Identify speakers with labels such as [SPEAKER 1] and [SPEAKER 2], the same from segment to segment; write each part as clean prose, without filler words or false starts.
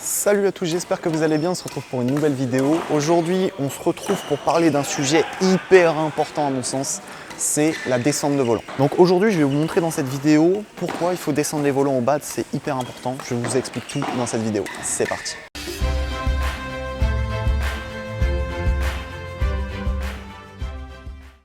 [SPEAKER 1] Salut à tous, j'espère que vous allez bien, on se retrouve pour une nouvelle vidéo. Aujourd'hui, on se retrouve pour parler d'un sujet hyper important à mon sens, c'est la descente de volant. Donc aujourd'hui, je vais vous montrer dans cette vidéo pourquoi il faut descendre les volants au bad, c'est hyper important. Je vous explique tout dans cette vidéo. C'est parti.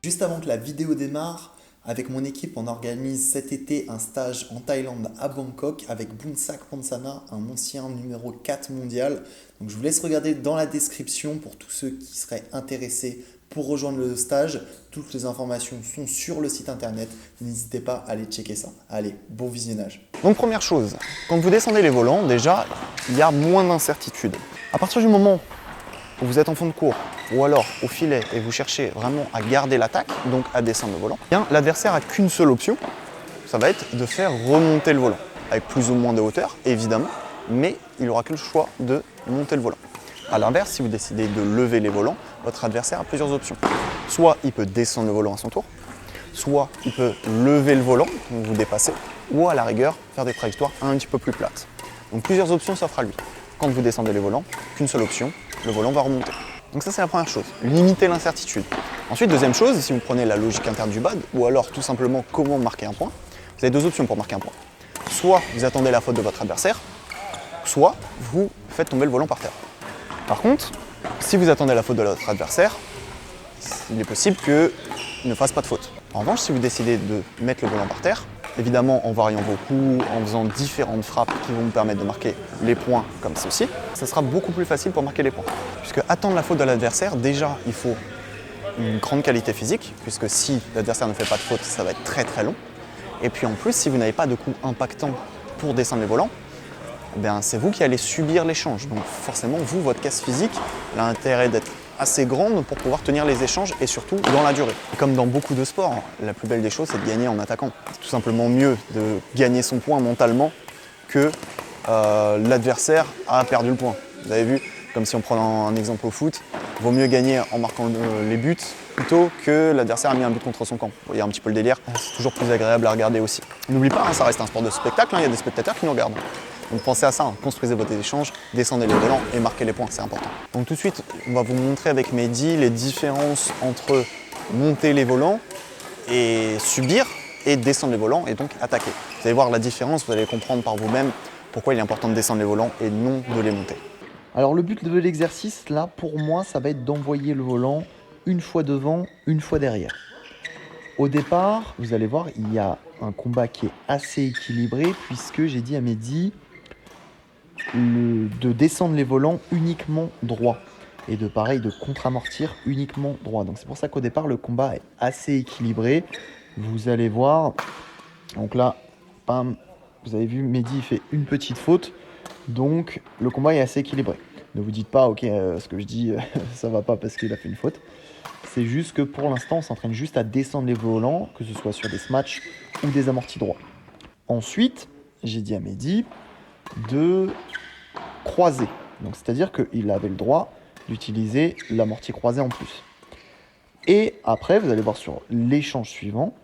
[SPEAKER 1] Juste avant que la vidéo démarre, avec mon équipe, on organise cet été un stage en Thaïlande à Bangkok avec Boonsak Phongsanach, un ancien numéro 4 mondial. Donc je vous laisse regarder dans la description pour tous ceux qui seraient intéressés pour rejoindre le stage. Toutes les informations sont sur le site internet. N'hésitez pas à aller checker ça. Allez, bon visionnage. Donc première chose, quand vous descendez les volants, déjà, il y a moins d'incertitude. À partir du moment où vous êtes en fond de cours ou alors au filet et vous cherchez vraiment à garder l'attaque, donc à descendre le volant, bien l'adversaire n'a qu'une seule option, ça va être de faire remonter le volant, avec plus ou moins de hauteur évidemment, mais il n'aura que le choix de monter le volant. A l'inverse, si vous décidez de lever les volants, votre adversaire a plusieurs options. Soit il peut descendre le volant à son tour, soit il peut lever le volant, donc vous dépassez, ou à la rigueur faire des trajectoires un petit peu plus plates. Donc plusieurs options s'offrent à lui. Quand vous descendez les volants, qu'une seule option, le volant va remonter. Donc ça c'est la première chose, limiter l'incertitude. Ensuite, deuxième chose, si vous prenez la logique interne du bad, ou alors tout simplement comment marquer un point, vous avez deux options pour marquer un point. Soit vous attendez la faute de votre adversaire, soit vous faites tomber le volant par terre. Par contre, si vous attendez la faute de votre adversaire, il est possible qu'il ne fasse pas de faute. En revanche, si vous décidez de mettre le volant par terre, évidemment en variant vos coups, en faisant différentes frappes qui vont vous permettre de marquer les points comme ceci, ça sera beaucoup plus facile pour marquer les points. Puisque attendre la faute de l'adversaire, déjà il faut une grande qualité physique, puisque si l'adversaire ne fait pas de faute, ça va être très très long. Et puis en plus, si vous n'avez pas de coup impactant pour descendre les volants, c'est vous qui allez subir l'échange. Donc forcément, vous, votre casse physique, elle a intérêt d'être assez grande pour pouvoir tenir les échanges et surtout dans la durée. Et comme dans beaucoup de sports, la plus belle des choses, c'est de gagner en attaquant. C'est tout simplement mieux de gagner son point mentalement que l'adversaire a perdu le point. Vous avez vu, comme si on prend un exemple au foot, il vaut mieux gagner en marquant les buts plutôt que l'adversaire a mis un but contre son camp. Vous voyez un petit peu le délire, c'est toujours plus agréable à regarder aussi. N'oubliez pas, ça reste un sport de spectacle, il y a des spectateurs qui nous regardent. Donc pensez à ça, construisez votre échange, descendez les volants et marquez les points, c'est important. Donc tout de suite, on va vous montrer avec Mehdi les différences entre monter les volants et subir et descendre les volants et donc attaquer. Vous allez voir la différence, vous allez comprendre par vous-même pourquoi il est important de descendre les volants et non de les monter.
[SPEAKER 2] Alors le but de l'exercice, là, pour moi, ça va être d'envoyer le volant une fois devant, une fois derrière. Au départ, vous allez voir, il y a un combat qui est assez équilibré puisque j'ai dit à Mehdi de descendre les volants uniquement droit et de contre-amortir uniquement droit. Donc c'est pour ça qu'au départ, le combat est assez équilibré. Vous allez voir, donc là, bam, vous avez vu, Mehdi fait une petite faute. Donc le combat est assez équilibré. Ne vous dites pas, ok, ce que je dis, ça va pas parce qu'il a fait une faute. C'est juste que pour l'instant, on s'entraîne juste à descendre les volants, que ce soit sur des smatchs ou des amortis droits. Ensuite, j'ai dit à Mehdi de croiser. Donc c'est-à-dire qu'il avait le droit d'utiliser l'amorti croisé en plus. Et après, vous allez voir sur l'échange suivant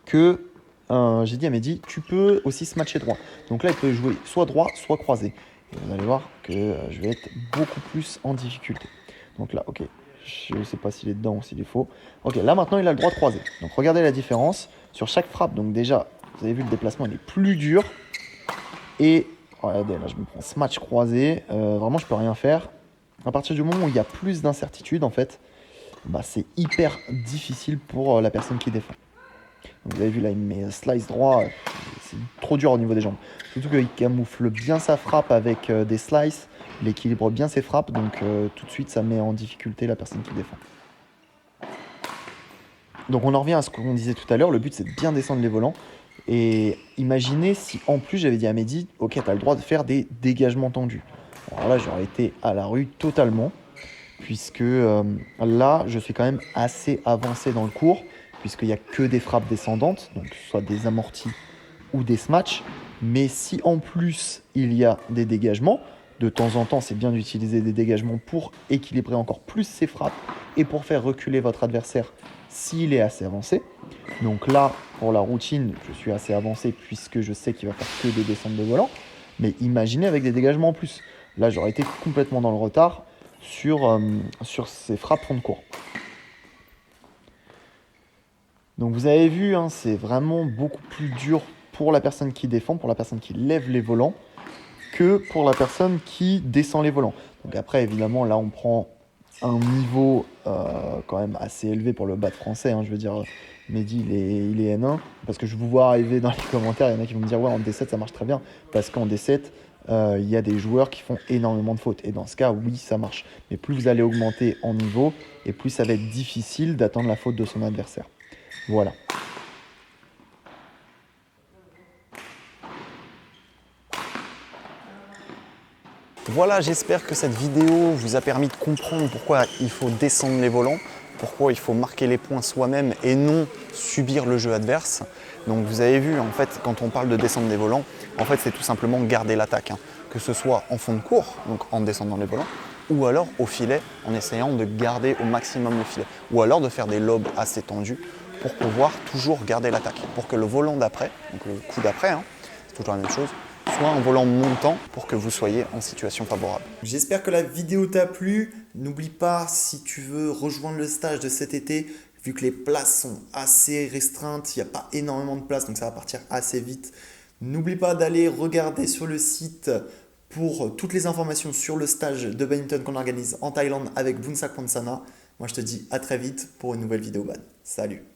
[SPEAKER 2] que j'ai dit à Mehdi, tu peux aussi smatcher droit. Donc là, il peut jouer soit droit, soit croisé. Et vous allez voir que je vais être beaucoup plus en difficulté. Donc là, ok, je ne sais pas s'il est dedans ou s'il est faux. Ok, là maintenant, il a le droit de croiser. Donc regardez la différence sur chaque frappe. Donc déjà, vous avez vu, le déplacement, il est plus dur. Et regardez, là, je me prends smash croisé. Vraiment, je peux rien faire. À partir du moment où il y a plus d'incertitude, en fait, c'est hyper difficile pour la personne qui défend. Donc, vous avez vu là, il met slice droit, c'est trop dur au niveau des jambes. Surtout qu'il camoufle bien sa frappe avec des slices, il équilibre bien ses frappes, donc tout de suite ça met en difficulté la personne qui défend. Donc on en revient à ce qu'on disait tout à l'heure, le but c'est de bien descendre les volants. Et imaginez si en plus j'avais dit à Mehdi, ok, tu as le droit de faire des dégagements tendus. Alors là j'aurais été à la rue totalement, puisque là je suis quand même assez avancé dans le cours, puisqu'il n'y a que des frappes descendantes, donc soit des amortis ou des smatchs. Mais si en plus il y a des dégagements, de temps en temps c'est bien d'utiliser des dégagements pour équilibrer encore plus ses frappes et pour faire reculer votre adversaire s'il est assez avancé. Donc là, pour la routine, je suis assez avancé puisque je sais qu'il va faire que des descentes de volant. Mais imaginez avec des dégagements en plus. Là, j'aurais été complètement dans le retard sur ces frappes fond de cours. Donc vous avez vu, hein, c'est vraiment beaucoup plus dur pour la personne qui défend, pour la personne qui lève les volants, que pour la personne qui descend les volants. Donc après, évidemment, là, on prend un niveau quand même assez élevé pour le bas de français. Hein, je veux dire, Mehdi, il est N1. Parce que je vous vois arriver dans les commentaires, il y en a qui vont me dire, ouais, en D7, ça marche très bien. Parce qu'en D7, il y a des joueurs qui font énormément de fautes. Et dans ce cas, oui, ça marche. Mais plus vous allez augmenter en niveau, et plus ça va être difficile d'attendre la faute de son adversaire. Voilà.
[SPEAKER 3] Voilà, j'espère que cette vidéo vous a permis de comprendre pourquoi il faut descendre les volants, pourquoi il faut marquer les points soi-même et non subir le jeu adverse. Donc vous avez vu, en fait, quand on parle de descendre des volants, en fait, c'est tout simplement garder l'attaque, hein. Que ce soit en fond de cours, donc en descendant les volants, ou alors au filet, en essayant de garder au maximum le filet, ou alors de faire des lobes assez tendus pour pouvoir toujours garder l'attaque, pour que le volant d'après, donc le coup d'après, hein, c'est toujours la même chose, soit un volant montant pour que vous soyez en situation favorable.
[SPEAKER 1] J'espère que la vidéo t'a plu. N'oublie pas, si tu veux rejoindre le stage de cet été, vu que les places sont assez restreintes, il n'y a pas énormément de places, donc ça va partir assez vite. N'oublie pas d'aller regarder sur le site pour toutes les informations sur le stage de badminton qu'on organise en Thaïlande avec Boonsak Ponsana. Moi, je te dis à très vite pour une nouvelle vidéo BAD. Salut!